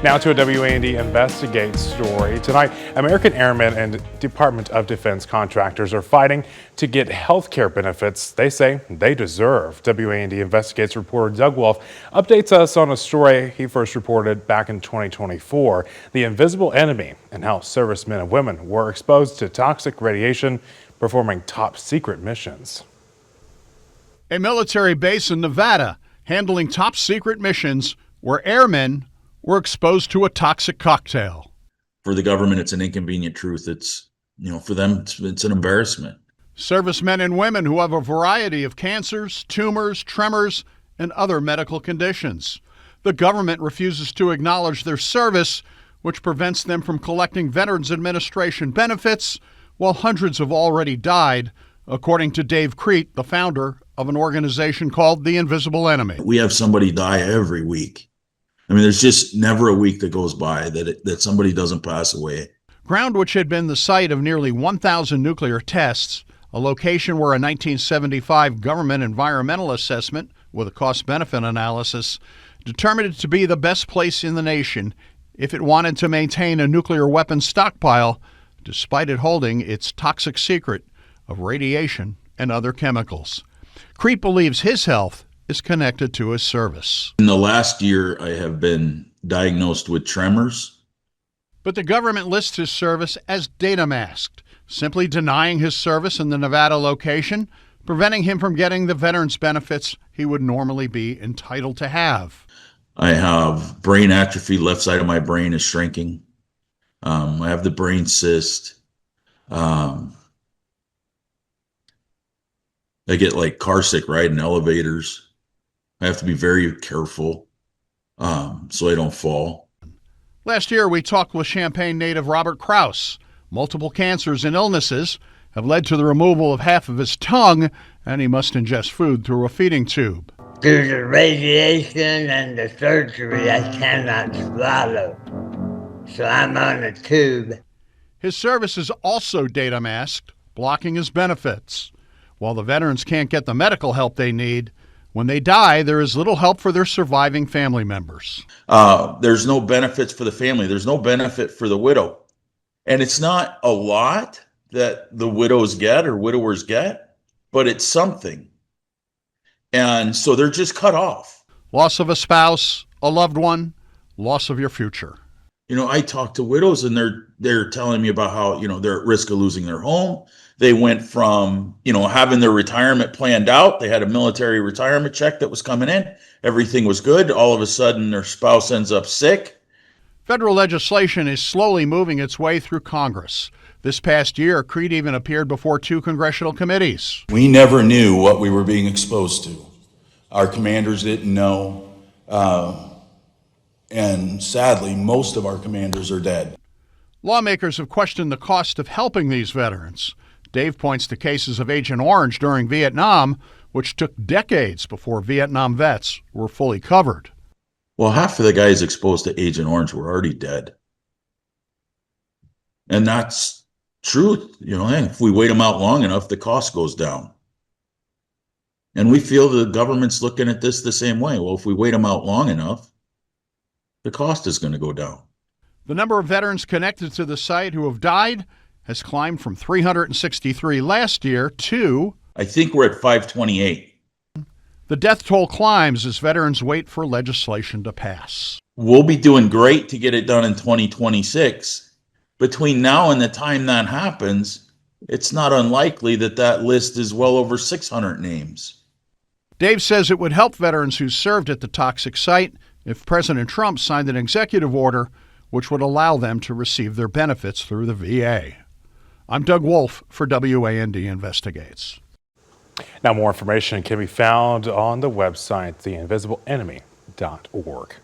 Now to a WAND Investigate story. Tonight, American Airmen and Department of Defense contractors are fighting to get health care benefits they say they deserve. WAND Investigates reporter Doug Wolf updates us on a story he first reported back in 2024, the invisible enemy, and how servicemen and women were exposed to toxic radiation performing top secret missions. A military base in Nevada handling top secret missions where airmen were exposed to a toxic cocktail. For the government, it's an inconvenient truth. It's, for them, it's an embarrassment. Servicemen and women who have a variety of cancers, tumors, tremors, and other medical conditions. The government refuses to acknowledge their service, which prevents them from collecting Veterans Administration benefits, while hundreds have already died, according to Dave Crete, the founder of an organization called The Invisible Enemy. We have somebody die every week. There's just never a week that goes by that somebody doesn't pass away. Ground, which had been the site of nearly 1,000 nuclear tests, a location where a 1975 government environmental assessment with a cost-benefit analysis determined it to be the best place in the nation if it wanted to maintain a nuclear weapons stockpile, despite it holding its toxic secret of radiation and other chemicals. Crete believes his health is connected to his service. In the last year, I have been diagnosed with tremors. But the government lists his service as data masked, simply denying his service in the Nevada location, preventing him from getting the veterans benefits he would normally be entitled to have. I have brain atrophy. Left side of my brain is shrinking. I have the brain cyst. I get like car sick riding elevators. I have to be very careful so I don't fall. Last year, we talked with Champaign native Robert Krause. Multiple cancers and illnesses have led to the removal of half of his tongue, and he must ingest food through a feeding tube. Through the radiation and the surgery, I cannot swallow, so I'm on a tube. His service is also data masked, blocking his benefits. While the veterans can't get the medical help they need, when they die, there is little help for their surviving family members. There's no benefits for the family. There's no benefit for the widow. And it's not a lot that the widows get or widowers get, but it's something. And so they're just cut off. Loss of a spouse, a loved one, loss of your future. I talk to widows and they're telling me about how, they're at risk of losing their home. They went from, having their retirement planned out. They had a military retirement check that was coming in. Everything was good. All of a sudden, their spouse ends up sick. Federal legislation is slowly moving its way through Congress. This past year, Crete even appeared before 2 congressional committees. We never knew what we were being exposed to. Our commanders didn't know. And sadly, most of our commanders are dead. Lawmakers have questioned the cost of helping these veterans. Dave points to cases of Agent Orange during Vietnam, which took decades before Vietnam vets were fully covered. Well, half of the guys exposed to Agent Orange were already dead. And that's true. If we wait them out long enough, the cost goes down. And we feel the government's looking at this the same way. Well, if we wait them out long enough, the cost is going to go down. The number of veterans connected to the site who have died has climbed from 363 last year to... I think we're at 528. The death toll climbs as veterans wait for legislation to pass. We'll be doing great to get it done in 2026. Between now and the time that happens, it's not unlikely that list is well over 600 names. Dave says it would help veterans who served at the toxic site if President Trump signed an executive order which would allow them to receive their benefits through the VA. I'm Doug Wolf for WAND Investigates. Now, more information can be found on the website, theinvisiblenemy.org.